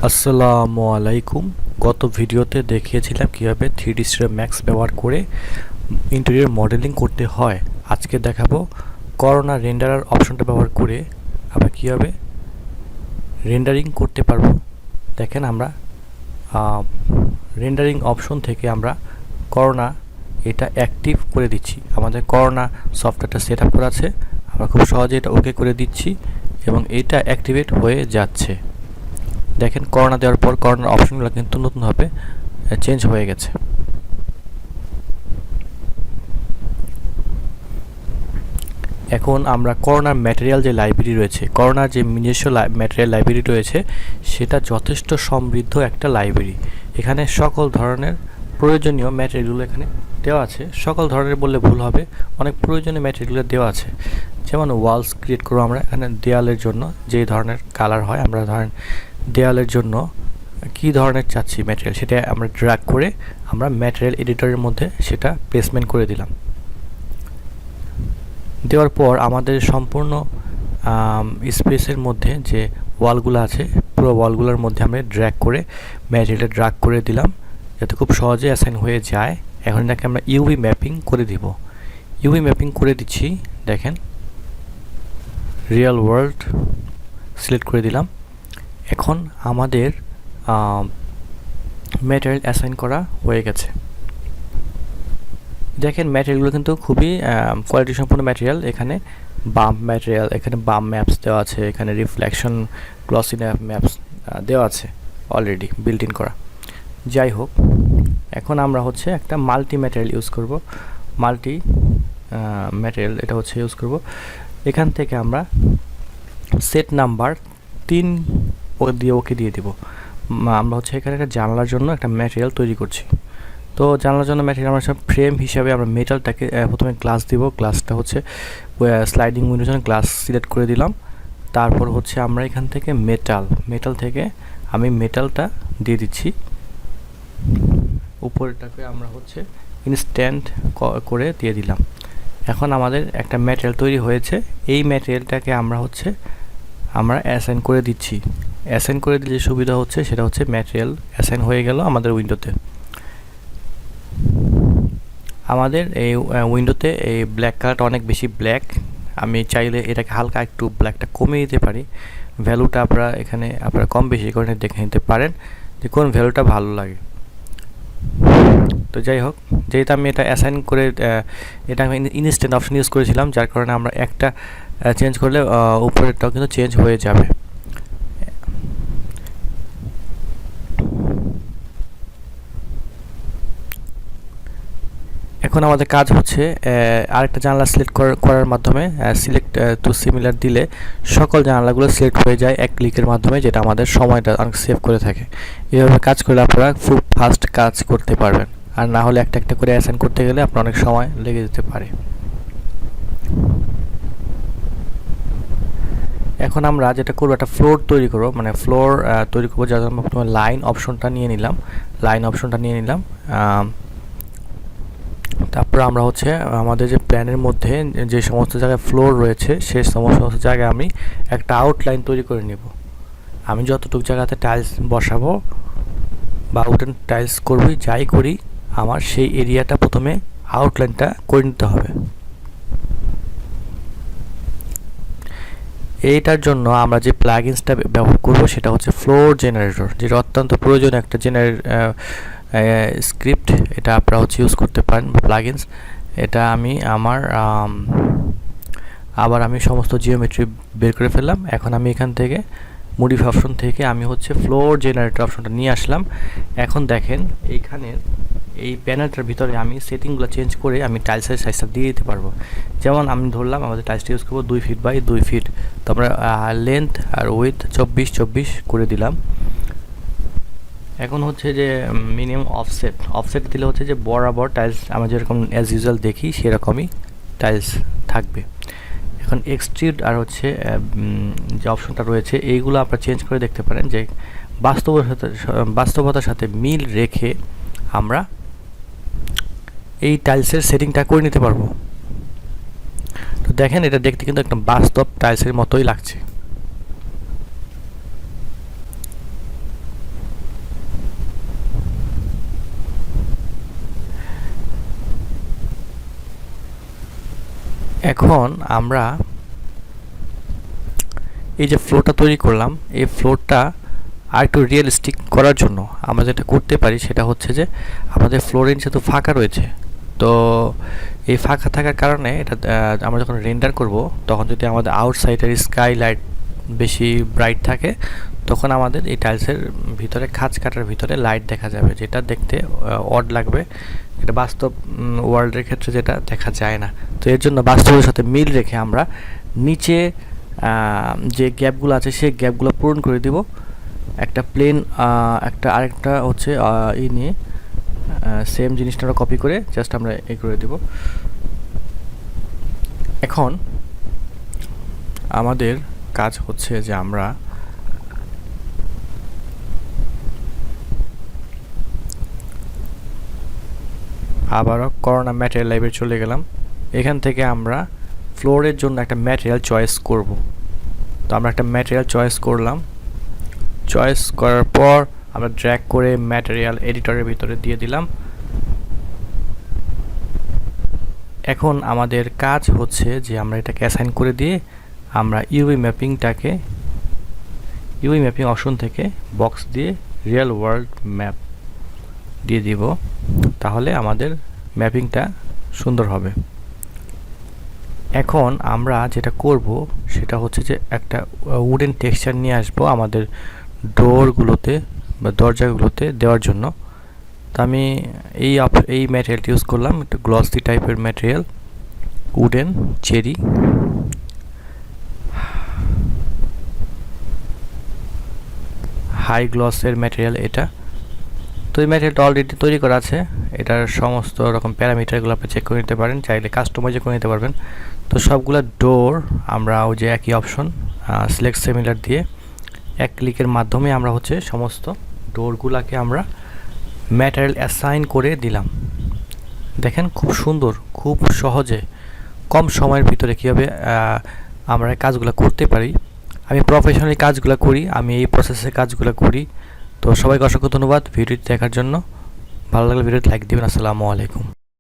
আসসালামু আলাইকুম। গত ভিডিওতে দেখিয়েছিলাম কিভাবে 3D স্টুডিও ম্যাক্স ব্যবহার করে ইন্টেরিয়র মডেলিং করতে হয়। আজকে দেখাবো করোনা রেন্ডারার অপশনটা ব্যবহার করে আমরা কিভাবে রেন্ডারিং করতে পারবো। দেখেন আমরা রেন্ডারিং অপশন থেকে আমরা করোনা এটা অ্যাক্টিভ করে দিচ্ছি। আমাদের করোনা সফটওয়্যারটা সেট আপ করা আছে, আমরা খুব সহজে এটা ওকে করে দিচ্ছি এবং এটা অ্যাক্টিভেট হয়ে যাচ্ছে। দেখেন করোনা দেওয়ার পর করোনার অপশনগুলো কিন্তু নতুনভাবে চেঞ্জ হয়ে গেছে। এখন আমরা করোনার ম্যাটেরিয়াল যে লাইব্রেরি রয়েছে, করোনার যে নিজস্ব ম্যাটেরিয়াল লাইব্রেরি রয়েছে সেটা যথেষ্ট সমৃদ্ধ একটা লাইব্রেরি। এখানে সকল ধরনের প্রয়োজনীয় ম্যাটেরিয়ালগুলো এখানে দেওয়া আছে। সকল ধরনের বললে ভুল হবে, অনেক প্রয়োজনীয় ম্যাটেরিয়ালগুলো দেওয়া আছে। যেমন ওয়ালস ক্রিয়েট করবো আমরা, এখানে দেয়ালের জন্য যে ধরনের কালার হয়, আমরা ধরেন দেয়ালের জন্য কী ধরনের চাচ্ছি ম্যাটেরিয়াল, সেটা আমরা ড্র্যাগ করে আমরা ম্যাটেরিয়াল এডিটরের মধ্যে সেটা প্লেসমেন্ট করে দিলাম। দেওয়ার পর আমাদের সম্পূর্ণ স্পেসের মধ্যে যে ওয়ালগুলো আছে, পুরো ওয়ালগুলোর মধ্যে আমরা ড্র্যাগ করে ম্যাটেরিয়ালটা ড্র্যাগ করে দিলাম যাতে খুব সহজে অ্যাসাইন হয়ে যায়। এখন এটাকে আমরা ইউভি ম্যাপিং করে দিব। ইউভি ম্যাপিং করে দিচ্ছি, দেখেন রিয়েল ওয়ার্ল্ড সিলেক্ট করে দিলাম। এখন আমাদের ম্যাটেরিয়াল অ্যাসাইন করা হয়ে গেছে। দেখেন ম্যাটেরিয়ালগুলো কিন্তু খুবই কোয়ালিটি সম্পন্ন ম্যাটেরিয়াল। এখানে বাম্প ম্যাটেরিয়াল, এখানে বাম্প ম্যাপস দেওয়া আছে, এখানে রিফ্লেকশন গ্লসি ম্যাপস দেওয়া আছে অলরেডি বিল্ট ইন করা। যাই হোক, এখন আমরা হচ্ছে একটা মাল্টি ম্যাটেরিয়াল ইউজ করব। মাল্টি ম্যাটেরিয়াল এটা হচ্ছে ইউজ করব। এখান থেকে আমরা সেট নাম্বার 3 দিয়ে ওকে দিয়ে দিব। আমরা হচ্ছে এখানে একটা জানলার জন্য একটা ম্যাটেরিয়াল তৈরি করছি। তো জানলার জন্য ম্যাটেরিয়াল আমরা সব ফ্রেম হিসাবে আমরা মেটালটাকে প্রথমে গ্লাস দিব। গ্লাসটা হচ্ছে স্লাইডিং উইন্ডোর জন্য গ্লাস সিলেক্ট করে দিলাম। তারপর হচ্ছে আমরা এখান থেকে মেটাল থেকে আমি মেটালটা দিয়ে দিচ্ছি। উপরটাকে আমরা হচ্ছে ইনস্ট্যান্ট করে দিয়ে দিলাম। এখন আমাদের একটা ম্যাটেরিয়াল তৈরি হয়েছে। এই ম্যাটেরিয়ালটাকে আমরা অ্যাসাইন করে দিচ্ছি। অ্যাসাইন করে দিলে সুবিধা হচ্ছে সেটা হচ্ছে ম্যাটেরিয়াল অ্যাসাইন হয়ে গেল আমাদের উইন্ডোতে। আমাদের এই উইন্ডোতে এই ব্ল্যাক কালারটা অনেক বেশি ব্ল্যাক। আমি চাইলে এটাকে হালকা একটু ব্ল্যাকটা কমিয়ে দিতে পারি। ভ্যালুটা আপনারা কম বেশি করে দেখে নিতে পারেন যে কোন ভ্যালুটা ভালো লাগে। তো যাই হোক, যেহেতু আমি এটা অ্যাসাইন করে এটা আমি ইনস্ট্যান্ট অপশন ইউজ করেছিলাম, যার কারণে আমরা একটা চেঞ্জ করলে উপরেরটাও কিন্তু চেঞ্জ হয়ে যাবে। এখন আমাদের কাজ হচ্ছে আরেকটা জানলা সিলেক্ট করার মাধ্যমে সিলেক্ট টু সিমিলার দিলে সকল জানলাগুলো সিলেক্ট হয়ে যায় এক ক্লিকের মাধ্যমে, যেটা আমাদের সময়টা অনেক সেভ করে থাকে। এভাবে কাজ করলে আপনারা খুব ফাস্ট কাজ করতে পারবেন, আর না হলে একটা একটা করে অ্যাসাইন করতে গেলে আপনার অনেক সময় লেগে যেতে পারে। এখন আমরা যেটা করবো, একটা ফ্লোর তৈরি করবো, মানে ফ্লোর তৈরি করবো, যার জন্য প্রথমে লাইন অপশনটা নিয়ে নিলাম। তারপর আমরা হচ্ছে আমাদের যে প্ল্যানের মধ্যে যে সমস্ত জায়গায় ফ্লোর রয়েছে সেই সমস্ত জায়গায় আমি একটা আউটলাইন তৈরি করে নেব। আমি যতটুকু জায়গাতে টাইলস বসাবো বা উডেন টাইলস করবি, যাই করি, আমার সেই এরিয়াটা প্রথমে আউটলাইনটা করে নিতে হবে। এইটার জন্য আমরা যে প্লাগইনসটা ব্যবহার করব সেটা হচ্ছে ফ্লোর জেনারেটর, যেটা অত্যন্ত প্রয়োজনীয় একটা স্ক্রিপ্ট। এটা আপনারা হচ্ছে ইউজ করতে পারেন প্লাগইনস। এটা আমি আবার আমি সমস্ত জিওমেট্রি বের করে ফেললাম। এখন আমি এখান থেকে মডিফাই অপশন থেকে আমি হচ্ছে ফ্লোর জেনারেটর অপশনটা নিয়ে আসলাম। এখন দেখেন এইখানের এই প্যানেলটার ভিতরে আমি সেটিংগুলো চেঞ্জ করে আমি টাইলসের সাইজটা দিয়ে দিতে পারবো। যেমন আমি ধরলাম আমাদের টাইলসটা ইউজ করবো 2 ফিট বাই 2 ফিট। তো আমরা লেন্থ আর উইথ 24 করে দিলাম। এখন হচ্ছে যে মিনিমাম অফসেট দিলে হচ্ছে যে বরাবর টাইলস আমরা যেরকম অ্যাজ ইউজুয়াল দেখি সেরকমই টাইলস থাকবে। এখন এক্সট্রুড আর হচ্ছে যে অপশনটা রয়েছে এইগুলো আপনারা চেঞ্জ করে দেখতে পারেন, যে বাস্তবতার সাথে মিল রেখে আমরা এই টাইলসের সেটিংটা করে নিতে পারবো। তো দেখেন এটা দেখতে কিন্তু একটা বাস্তব টাইলসের মতোই লাগছে। এখন আমরা এই যে ফ্লোরটা তৈরি করলাম, এই ফ্লোরটা আর একটু রিয়েলিস্টিক করার জন্য আমরা যেটা করতে পারি সেটা হচ্ছে যে আমাদের ফ্লোরের যেহেতু ফাঁকা রয়েছে, তো এই ফাঁকা থাকার কারণে এটা আমরা যখন রেন্ডার করব তখন যদি আমাদের আউটসাইডের স্কাই লাইট বেশি ব্রাইট থাকে তখন আমাদের এই টাইলসের ভিতরে খাঁজ কাটার ভিতরে লাইট দেখা যাবে, যেটা দেখতে অড লাগবে। এটা বাস্তব ওয়ার্ল্ডের ক্ষেত্রে যেটা দেখা যায় না। তো এর জন্য বাস্তবের সাথে মিল রেখে আমরা নিচে যে গ্যাপগুলো আছে সেই গ্যাপগুলো পূরণ করে দিব একটা প্লেন আরেকটা হচ্ছে নিয়ে সেম জিনিসটা আমরা কপি করে জাস্ট আমরা করে দেব। এখন আমাদের কাজ হচ্ছে যে আমরা আবারও করোনা ম্যাটেরিয়াল লাইব্রেরি চলে গেলাম। এখান থেকে আমরা ফ্লোরের জন্য একটা ম্যাটেরিয়াল চয়েস করব। তো আমরা একটা ম্যাটেরিয়াল চয়েস করলাম। চয়েস করার পর আমরা ড্র্যাগ করে ম্যাটেরিয়াল এডিটরের ভিতরে দিয়ে দিলাম। এখন আমাদের কাজ হচ্ছে যে আমরা এটাকে অ্যাসাইন করে দিয়ে আমরা ইউভি ম্যাপিং অপশন থেকে বক্স দিয়ে রিয়েল ওয়ার্ল্ড ম্যাপ দিয়ে দিব, তাহলে আমাদের ম্যাপিংটা সুন্দর হবে। এখন আমরা যেটা করব সেটা হচ্ছে যে একটা উডেন টেক্সচার নিয়ে আসবো আমাদের ডোরগুলোতে বা দরজাগুলোতে দেওয়ার জন্য। তো আমি এই ম্যাটেরিয়ালটি ইউজ করলাম, একটু গ্লসি টাইপের ম্যাটেরিয়াল, উডেন চেরি। হাই গ্লসের ম্যাটেরিয়াল এটা। তো এই ম্যাটেরিয়ালটা অলরেডি তৈরি করা আছে, এটার সমস্ত রকম প্যারামিটারগুলো আপনি চেক করে নিতে পারেন, চাইলে কাস্টমাইজ করে নিতে পারবেন। তো সবগুলো ডোর আমরা ওই যে একই অপশন সিলেক্ট সিমিলার দিয়ে এক ক্লিকের মাধ্যমে আমরা হচ্ছে সমস্ত ডোরগুলোকে আমরা ম্যাটেরিয়াল অ্যাসাইন করে দিলাম। দেখেন খুব সুন্দর, খুব সহজে কম সময়ের ভিতরে কীভাবে আমরা কাজগুলো করতে পারি। আমি প্রফেশনালি কাজগুলো করি, আমি এই প্রসেসে কাজগুলো করি। তো সবাইকে অসংখ্য ধন্যবাদ ভিডিওটি দেখার জন্য। ভালো লাগলে ভিডিওটি লাইক দিবেন। আসসালামু আলাইকুম।